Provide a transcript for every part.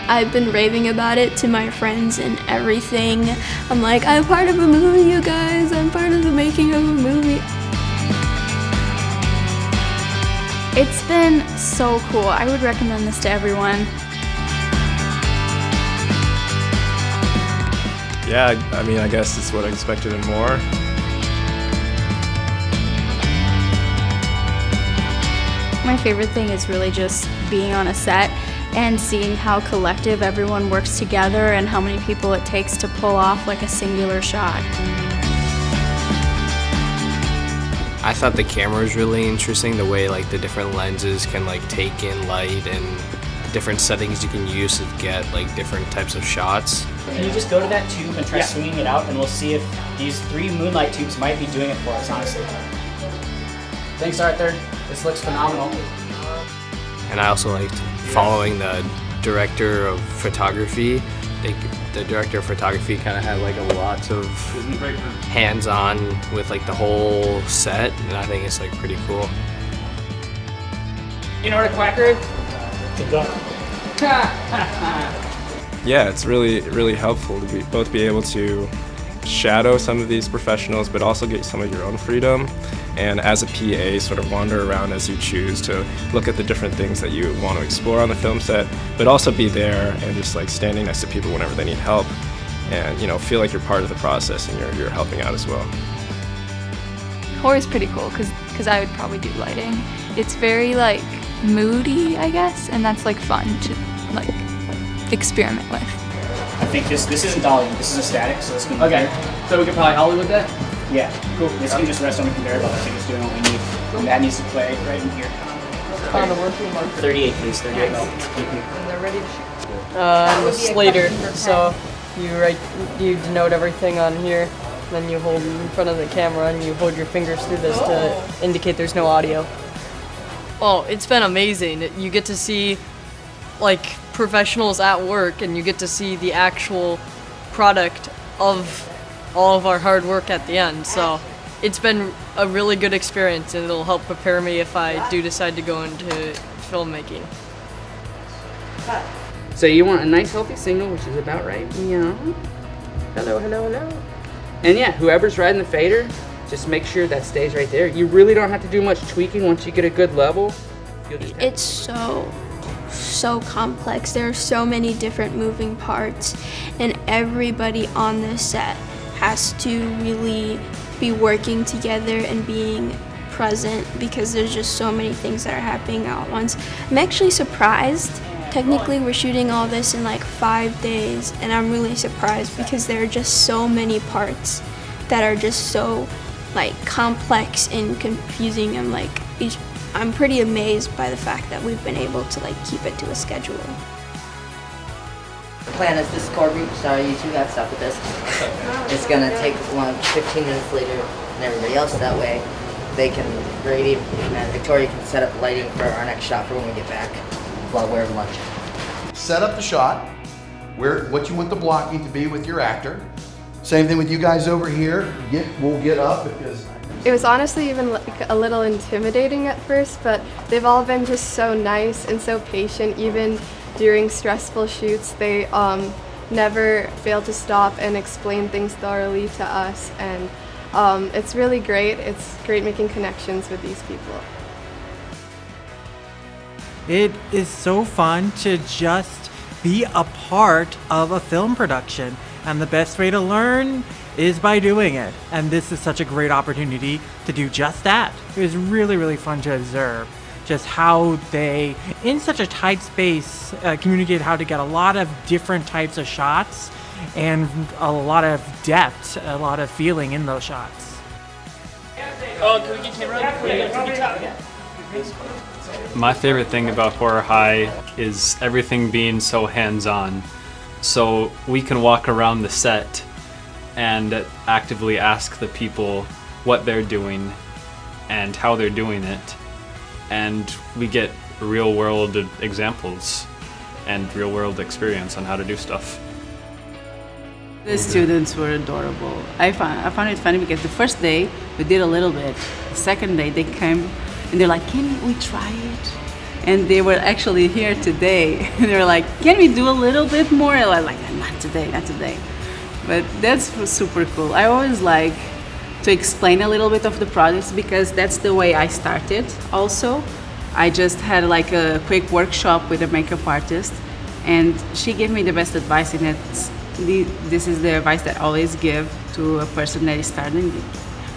I've been raving about it to my friends and everything. I'm like, I'm part of a movie, you guys. I'm part of the making of a movie. It's been so cool. I would recommend this to everyone. Yeah, I mean, I guess it's what I expected and more. My favorite thing is really just being on a set and seeing how collective everyone works together and how many people it takes to pull off like a singular shot. I thought the camera was really interesting, the way like the different lenses can like take in light and different settings you can use to get like different types of shots. Can you just go to that tube and try swinging it out, and we'll see if these 3 moonlight tubes might be doing it for us, honestly. Thanks, Arthur. This looks phenomenal. And I also liked following the director of photography. The director of photography kind of had like a lot of hands-on with like the whole set, and I think it's like pretty cool. You know what a quacker is? Yeah, it's really helpful to both be able to shadow some of these professionals, but also get some of your own freedom. And as a PA, sort of wander around as you choose to look at the different things that you want to explore on the film set, but also be there and just like standing next to people whenever they need help, and feel like you're part of the process and you're helping out as well. Horror is pretty cool because I would probably do lighting. It's very like moody, I guess, and that's like fun to like experiment with. I think this isn't dolly, this is a static, so this can So we could probably Hollywood that? Yeah, cool. This can just rest on the conveyor belt. I think it's doing what we need. And that needs to play right in here. 38, please. 38 mil. And they're ready to shoot. I'm a slater, so you denote everything on here, then you hold in front of the camera and you hold your fingers through this to indicate there's no audio. Oh, it's been amazing. You get to see like professionals at work, and you get to see the actual product of all of our hard work at the end. So it's been a really good experience, and it'll help prepare me if I do decide to go into filmmaking. So you want a nice healthy signal, which is about right. Yeah. Hello, hello, hello. And yeah, whoever's riding the fader, just make sure that stays right there. You really don't have to do much tweaking once you get a good level. It's so complex. There are so many different moving parts, and everybody on this set has to really be working together and being present because there's just so many things that are happening at once. I'm actually surprised. Technically, we're shooting all this in like 5 days, and I'm really surprised because there are just so many parts that are just so like complex and confusing. I'm pretty amazed by the fact that we've been able to like keep it to a schedule. The plan is this core group, sorry you two got to stop with this. It's gonna take 15 minutes later and everybody else, that way they can, Brady and Victoria can set up lighting for our next shot for when we get back while we're at lunch. Set up the shot, what you want the blocking to be with your actor. Same thing with you guys over here. We'll get up because it was honestly even like a little intimidating at first, but they've all been just so nice and so patient. Even during stressful shoots, they never fail to stop and explain things thoroughly to us, and it's really great. It's great making connections with these people. It is so fun to just be a part of a film production, and the best way to learn is by doing it. And this is such a great opportunity to do just that. It was really fun to observe just how they, in such a tight space, communicate how to get a lot of different types of shots and a lot of depth, a lot of feeling in those shots. Oh, can we get camera? My favorite thing about Horror High is everything being so hands-on. So we can walk around the set and actively ask the people what they're doing and how they're doing it. And we get real-world examples and real-world experience on how to do stuff. The students were adorable. I found it funny because the first day we did a little bit. The second day they came and they're like, "Can we try it?" and they were actually here today. They were like, "Can we do a little bit more?" And I was like, "Not today, not today." But that's super cool. I always like to explain a little bit of the products because that's the way I started. Also, I just had like a quick workshop with a makeup artist, and she gave me the best advice, and this is the advice that I always give to a person that is starting,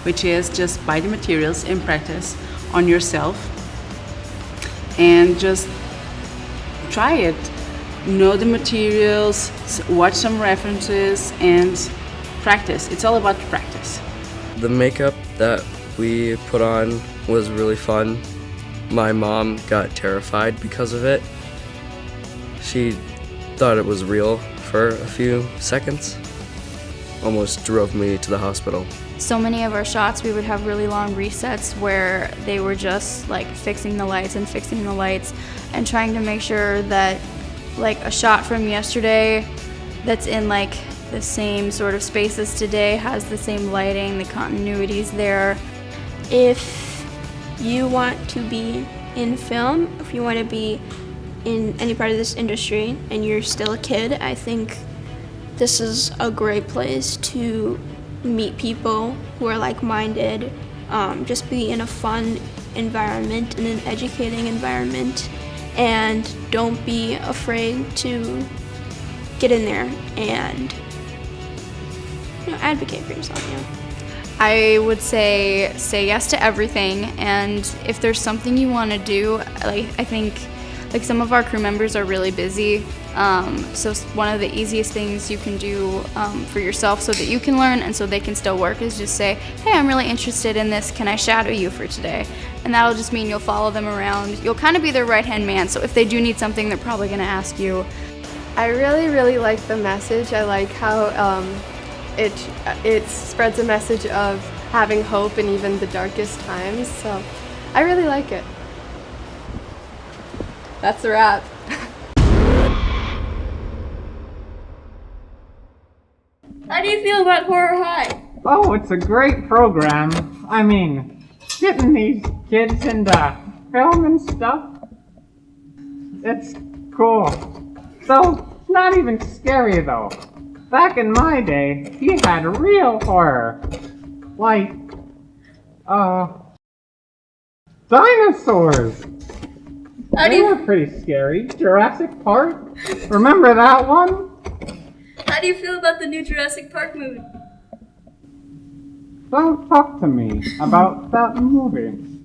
which is just buy the materials and practice on yourself and just try it. Know the materials, watch some references, and practice. It's all about practice. The makeup that we put on was really fun. My mom got terrified because of it. She thought it was real for a few seconds. Almost drove me to the hospital. So many of our shots, we would have really long resets where they were just like fixing the lights and trying to make sure that like a shot from yesterday that's in like the same sort of space as today has the same lighting, the continuity's there. If you want to be in film, if you want to be in any part of this industry and you're still a kid, I think this is a great place to meet people who are like-minded, just be in a fun environment, in an educating environment, and don't be afraid to get in there and advocate for yourself. I would say yes to everything, and if there's something you want to do, like I think like some of our crew members are really busy, so one of the easiest things you can do for yourself so that you can learn and so they can still work is just say, hey, I'm really interested in this, can I shadow you for today? And that'll just mean you'll follow them around. You'll kind of be their right-hand man, so if they do need something, they're probably going to ask you. I really like the message. I like how it spreads a message of having hope in even the darkest times, so I really like it. That's a wrap. How do you feel about Horror High? Oh, it's a great program. I mean, getting these kids into film and stuff, it's cool. So, not even scary though. Back in my day, you had real horror. Like, dinosaurs. They were pretty scary. Jurassic Park. Remember that one? How do you feel about the new Jurassic Park movie? Don't talk to me about that movie.